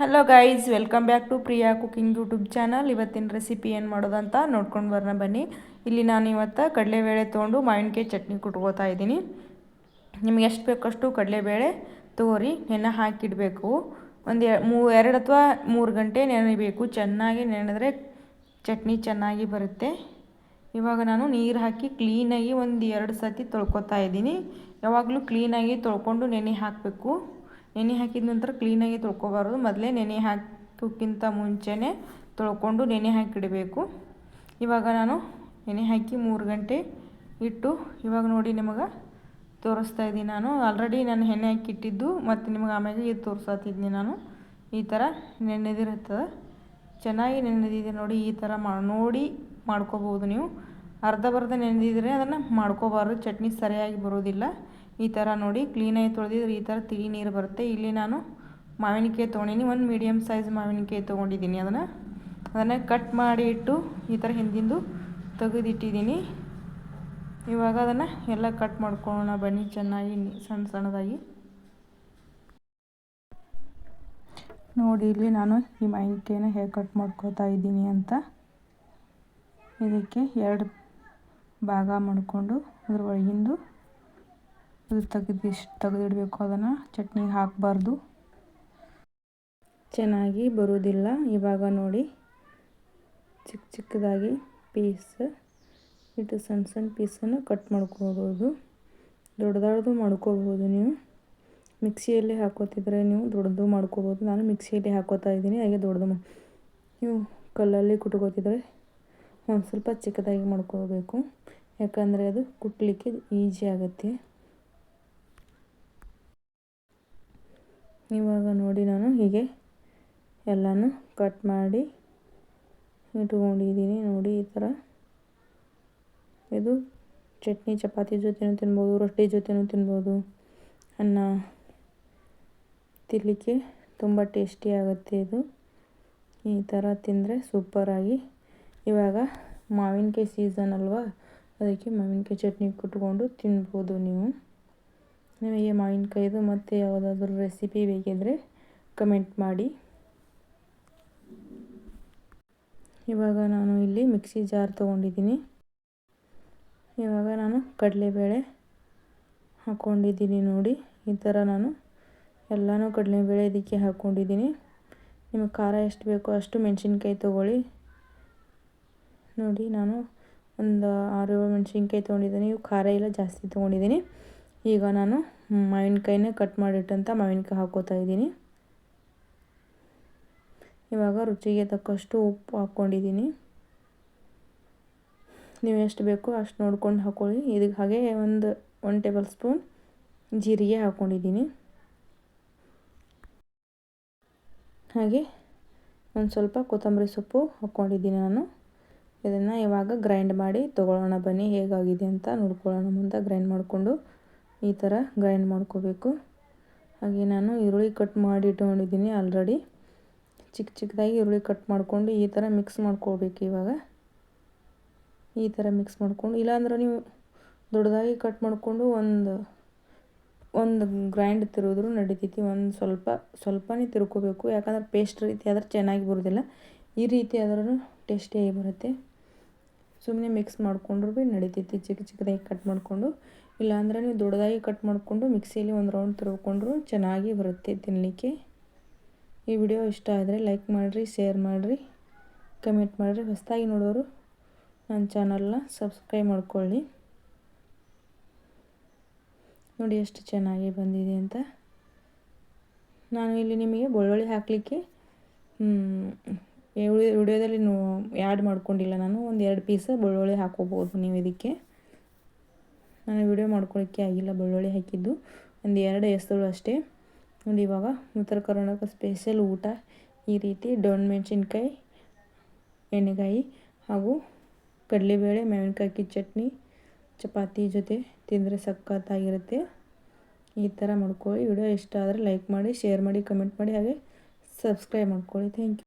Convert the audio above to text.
Hello guys, welcome back to Priya cooking YouTube channel. ಇವತ್ತಿನ recipe ಏನು ಮಾಡೋದಂತ ನೋಡ್ಕೊಂಡು ಬರೋಣ ಬನ್ನಿ. ಇಲ್ಲಿ ನಾನು ಇವತ್ತು ಕಡಲೆಬೇಳೆ ತೊಗೊಂಡು ಮಾವಿನಕಾಯಿ ಚಟ್ನಿ ಕುಟ್ಕೋತಾ ಇದ್ದೀನಿ. ನಿಮ್ಗೆ ಎಷ್ಟು ಬೇಕಷ್ಟು ಕಡಲೆಬೇಳೆ ತೊಗೊರಿ, ನೆನೆ ಹಾಕಿಡಬೇಕು. ಒಂದು 2 ಅಥವಾ 3 ಗಂಟೆ ನೆನೆಯಬೇಕು. ಚೆನ್ನಾಗಿ ನೆನೆದ್ರೆ ಚಟ್ನಿ ಚೆನ್ನಾಗಿ ಬರುತ್ತೆ. ಇವಾಗ ನಾನು ನೀರು ಹಾಕಿ ಕ್ಲೀನಾಗಿ ಒಂದು 2 ಸತಿ ತೊಳ್ಕೊತಾ ಇದ್ದೀನಿ. ಯಾವಾಗಲೂ ಕ್ಲೀನಾಗಿ ತೊಳ್ಕೊಂಡು ನೆನೆ ಹಾಕಬೇಕು. ನೆನೆ ಹಾಕಿದ ನಂತರ ಕ್ಲೀನಾಗಿ ತೊಳ್ಕೊಬಾರ್ದು. ಮೊದಲೇ ನೆನೆ ಹಾಕೋಕ್ಕಿಂತ ಮುಂಚೆನೇ ತೊಳ್ಕೊಂಡು ನೆನೆ ಹಾಕಿಡಬೇಕು. ಇವಾಗ ನಾನು ನೆನೆ ಹಾಕಿ 3 ಗಂಟೆ ಇಟ್ಟು ಇವಾಗ ನೋಡಿ ನಿಮಗೆ ತೋರಿಸ್ತಾ ಇದ್ದೀನಿ. ನಾನು ಆಲ್ರೆಡಿ ನಾನು ನೆನೆ ಹಾಕಿಟ್ಟಿದ್ದು ಮತ್ತು ನಿಮಗೆ ಆಮೇಲೆ ಇದು ತೋರಿಸ್ತಿದ್ದೀನಿ. ನಾನು ಈ ಥರ ನೆನೆದಿರುತ್ತದೆ, ಚೆನ್ನಾಗಿ ನೆನೆದಿದೆ ನೋಡಿ. ಈ ಥರ ನೋಡಿ ಮಾಡ್ಕೋಬೋದು ನೀವು. ಅರ್ಧ ನೆನೆದಿದ್ರೆ ಅದನ್ನು ಮಾಡ್ಕೋಬಾರ್ದು, ಚಟ್ನಿ ಸರಿಯಾಗಿ ಬರೋದಿಲ್ಲ. ಈ ಥರ ನೋಡಿ ಕ್ಲೀನಾಗಿ ತೊಳೆದಿದ್ರೆ ಈ ಥರ ತಿಳಿ ನೀರು ಬರುತ್ತೆ. ಇಲ್ಲಿ ನಾನು ಮಾವಿನಕಾಯಿ ತೊಗೊಂಡಿನಿ, ಒಂದು ಮೀಡಿಯಮ್ ಸೈಜ್ ಮಾವಿನಕಾಯಿ ತೊಗೊಂಡಿದ್ದೀನಿ. ಅದನ್ನು ಕಟ್ ಮಾಡಿ ಇಟ್ಟು ಈ ಥರ ಹಿಂದಿಂದು ತೆಗೆದಿಟ್ಟಿದ್ದೀನಿ. ಇವಾಗ ಅದನ್ನು ಎಲ್ಲ ಕಟ್ ಮಾಡ್ಕೊಳ್ಳೋಣ ಬನ್ನಿ, ಚೆನ್ನಾಗಿ ಸಣ್ಣದಾಗಿ. ನೋಡಿ ಇಲ್ಲಿ ನಾನು ಈ ಮಾವಿನಕಾಯಿನ ಹೇಗೆ ಕಟ್ ಮಾಡ್ಕೊತಾ ಇದ್ದೀನಿ ಅಂತ. ಇದಕ್ಕೆ 2 ಭಾಗ ಮಾಡಿಕೊಂಡು ಅದ್ರ ಒಳಗಿಂದು ಅದು ತೆಗೆದಿಡಬೇಕು. ಅದನ್ನು ಚಟ್ನಿಗೆ ಹಾಕಬಾರ್ದು, ಚೆನ್ನಾಗಿ ಬರೋದಿಲ್ಲ. ಇವಾಗ ನೋಡಿ ಚಿಕ್ಕದಾಗಿ ಪೀಸ್ ಇಟ್ಟು ಸಣ್ಣ ಪೀಸನ್ನು ಕಟ್ ಮಾಡ್ಕೋಬೋದು. ದೊಡ್ಡದು ಮಾಡ್ಕೋಬೋದು. ನೀವು ಮಿಕ್ಸಿಯಲ್ಲಿ ಹಾಕೋತಿದ್ರೆ ನೀವು ದೊಡ್ಡದು ಮಾಡ್ಕೋಬೋದು. ನಾನು ಮಿಕ್ಸಿಯಲ್ಲಿ ಹಾಕೋತಾ ಇದ್ದೀನಿ, ಹಾಗೆ ದೊಡ್ಡದು. ನೀವು ಕಲ್ಲಲ್ಲಿ ಕುಟ್ಕೋತಿದ್ರೆ ಒಂದು ಸ್ವಲ್ಪ ಚಿಕ್ಕದಾಗಿ ಮಾಡ್ಕೋಬೇಕು, ಯಾಕಂದರೆ ಅದು ಕುಟ್ಟಲಿಕ್ಕೆ ಈಜಿ ಆಗುತ್ತೆ. ಇವಾಗ ನೋಡಿ ನಾನು ಹೀಗೆ ಎಲ್ಲನೂ ಕಟ್ ಮಾಡಿ ಇಟ್ಕೊಂಡಿದ್ದೀನಿ. ನೋಡಿ ಈ ಥರ. ಇದು ಚಟ್ನಿ ಚಪಾತಿ ಜೊತೆನೂ ತಿನ್ಬೋದು, ರೊಟ್ಟಿ ಜೊತೆನೂ ತಿನ್ಬೋದು. ಅನ್ನ ತಿನ್ನಲಿಕ್ಕೆ ತುಂಬ ಟೇಸ್ಟಿ ಆಗುತ್ತೆ ಇದು. ಈ ಥರ ತಿಂದರೆ ಸೂಪರಾಗಿ. ಇವಾಗ ಮಾವಿನಕಾಯಿ ಸೀಸನ್ ಅಲ್ವಾ, ಅದಕ್ಕೆ ಮಾವಿನಕಾಯಿ ಚಟ್ನಿ ಕುಟ್ಕೊಂಡು ತಿನ್ಬೋದು ನೀವು. ನಿಮಗೆ ಮಾವಿನಕಾಯಿದು ಮತ್ತು ಯಾವುದಾದ್ರೂ ರೆಸಿಪಿ ಬೇಕಿದ್ದರೆ ಕಮೆಂಟ್ ಮಾಡಿ. ಇವಾಗ ನಾನು ಇಲ್ಲಿ ಮಿಕ್ಸಿ ಜಾರ್ ತೊಗೊಂಡಿದ್ದೀನಿ. ಇವಾಗ ನಾನು ಕಡಲೆಬೇಳೆ ಹಾಕ್ಕೊಂಡಿದ್ದೀನಿ. ನೋಡಿ ಈ ಥರ ನಾನು ಎಲ್ಲನೂ ಕಡಲೆಬೇಳೆ ಇದಕ್ಕೆ ಹಾಕ್ಕೊಂಡಿದ್ದೀನಿ. ನಿಮಗೆ ಖಾರ ಎಷ್ಟು ಬೇಕೋ ಅಷ್ಟು ಮೆಣಸಿನ್ಕಾಯಿ ತೊಗೊಳ್ಳಿ. ನೋಡಿ ನಾನು ಒಂದು 6-7 ಮೆಣಸಿನ್ಕಾಯಿ ತೊಗೊಂಡಿದ್ದೀನಿ. ಇವು ಖಾರ ಎಲ್ಲ ಜಾಸ್ತಿ ತೊಗೊಂಡಿದ್ದೀನಿ. ಈಗ ನಾನು ಮಾವಿನಕಾಯಿನ ಕಟ್ ಮಾಡಿಟ್ಟಂಥ ಮಾವಿನಕಾಯಿ ಹಾಕ್ಕೋತಾ ಇದ್ದೀನಿ. ಇವಾಗ ರುಚಿಗೆ ತಕ್ಕಷ್ಟು ಉಪ್ಪು ಹಾಕ್ಕೊಂಡಿದ್ದೀನಿ. ನೀವು ಎಷ್ಟು ಬೇಕೋ ಅಷ್ಟು ನೋಡ್ಕೊಂಡು ಹಾಕ್ಕೊಳ್ಳಿ. ಇದಕ್ಕೆ ಹಾಗೆ 1 ಟೇಬಲ್ ಸ್ಪೂನ್ ಜೀರಿಗೆ ಹಾಕ್ಕೊಂಡಿದ್ದೀನಿ. ಹಾಗೆ ಒಂದು ಸ್ವಲ್ಪ ಕೊತ್ತಂಬರಿ ಸೊಪ್ಪು ಹಾಕ್ಕೊಂಡಿದ್ದೀನಿ ನಾನು. ಇದನ್ನು ಇವಾಗ ಗ್ರೈಂಡ್ ಮಾಡಿ ತೊಗೊಳ್ಳೋಣ ಬನ್ನಿ, ಹೇಗಾಗಿದೆ ಅಂತ ನೋಡ್ಕೊಳ್ಳೋಣ. ಮುಂದೆ ಗ್ರೈಂಡ್ ಮಾಡಿಕೊಂಡು ಈ ಥರ ಗ್ರೈಂಡ್ ಮಾಡ್ಕೋಬೇಕು. ಹಾಗೆ ನಾನು ಈರುಳ್ಳಿ ಕಟ್ ಮಾಡಿ ಇಟ್ಕೊಂಡಿದ್ದೀನಿ ಆಲ್ರೆಡಿ. ಚಿಕ್ಕದಾಗಿ ಈರುಳ್ಳಿ ಕಟ್ ಮಾಡಿಕೊಂಡು ಈ ಥರ ಮಿಕ್ಸ್ ಮಾಡ್ಕೋಬೇಕು. ಇವಾಗ ಈ ಥರ ಮಿಕ್ಸ್ ಮಾಡಿಕೊಂಡು, ಇಲ್ಲಾಂದ್ರೆ ನೀವು ದೊಡ್ಡದಾಗಿ ಕಟ್ ಮಾಡಿಕೊಂಡು ಒಂದು ಗ್ರೈಂಡ್ ತಿರುಗಿದ್ರೂ ನಡಿತೈತಿ. ಒಂದು ಸ್ವಲ್ಪನೇ ತಿರ್ಕೋಬೇಕು, ಯಾಕಂದ್ರೆ ಪೇಸ್ಟ್ ರೀತಿ ಆದ್ರೆ ಚೆನ್ನಾಗಿ ಬರೋದಿಲ್ಲ. ಈ ರೀತಿ ಆದ್ರೂ ಟೇಸ್ಟಿಯಾಗಿ ಬರುತ್ತೆ. ಸುಮ್ಮನೆ ಮಿಕ್ಸ್ ಮಾಡಿಕೊಂಡ್ರೂ ಭೀ ನಡಿತೈತಿ, ಚಿಕ್ಕದಾಗಿ ಕಟ್ ಮಾಡಿಕೊಂಡು. ಇಲ್ಲಾಂದ್ರೆ ನೀವು ದೊಡ್ಡದಾಗಿ ಕಟ್ ಮಾಡಿಕೊಂಡು ಮಿಕ್ಸಿಯಲ್ಲಿ ಒಂದು ರೌಂಡ್ ತಿರ್ಕೊಂಡ್ರೂ ಚೆನ್ನಾಗಿ ಬರುತ್ತೆ ತಿನ್ನಲಿಕ್ಕೆ. ಈ ವಿಡಿಯೋ ಇಷ್ಟ ಆದರೆ ಲೈಕ್ ಮಾಡಿರಿ, ಶೇರ್ ಮಾಡಿರಿ, ಕಮೆಂಟ್ ಮಾಡಿರಿ. ಹೊಸದಾಗಿ ನೋಡೋರು ನನ್ನ ಚಾನಲ್ನ ಸಬ್ಸ್ಕ್ರೈಬ್ ಮಾಡ್ಕೊಳ್ಳಿ. ನೋಡಿ ಎಷ್ಟು ಚೆನ್ನಾಗಿ ಬಂದಿದೆ ಅಂತ. ನಾನು ಇಲ್ಲಿ ನಿಮಗೆ ಬೆಳ್ಳುಳ್ಳಿ ಹಾಕಲಿಕ್ಕೆ ವಿಡಿಯೋದಲ್ಲಿ ಆ್ಯಡ್ ಮಾಡ್ಕೊಂಡಿಲ್ಲ. ನಾನು ಒಂದು 2 ಪೀಸ್ ಬೆಳ್ಳುಳ್ಳಿ ಹಾಕೋಬೋದು ನೀವು ಇದಕ್ಕೆ. ನಾನು ವಿಡಿಯೋ ಮಾಡ್ಕೊಳ್ಳೋಕ್ಕೆ ಆಗಿಲ್ಲ ಬೆಳ್ಳುಳ್ಳಿ ಹಾಕಿದ್ದು, ಒಂದು 2 ಎಸಳು ಅಷ್ಟೇ. ನೋಡಿ ಇವಾಗ ಉತ್ತರ ಕರ್ನಾಟಕ ಸ್ಪೆಷಲ್ ಊಟ ಈ ರೀತಿ ದೊಣ್ಣೆ ಮೆಣಸಿನ್ಕಾಯಿ, ಎಣ್ಣೆಕಾಯಿ ಹಾಗೂ ಕಡಲೆಬೇಳೆ ಮಾವಿನಕಾಯಿ ಚಟ್ನಿ ಚಪಾತಿ ಜೊತೆ ತಿಂದರೆ ಸಖತ್ತಾಗಿರುತ್ತೆ. ಈ ಥರ ಮಾಡ್ಕೊಳ್ಳಿ. ವಿಡಿಯೋ ಇಷ್ಟ ಆದರೆ ಲೈಕ್ ಮಾಡಿ, ಶೇರ್ ಮಾಡಿ, ಕಮೆಂಟ್ ಮಾಡಿ, ಹಾಗೆ ಸಬ್ಸ್ಕ್ರೈಬ್ ಮಾಡ್ಕೊಳ್ಳಿ. Thank you.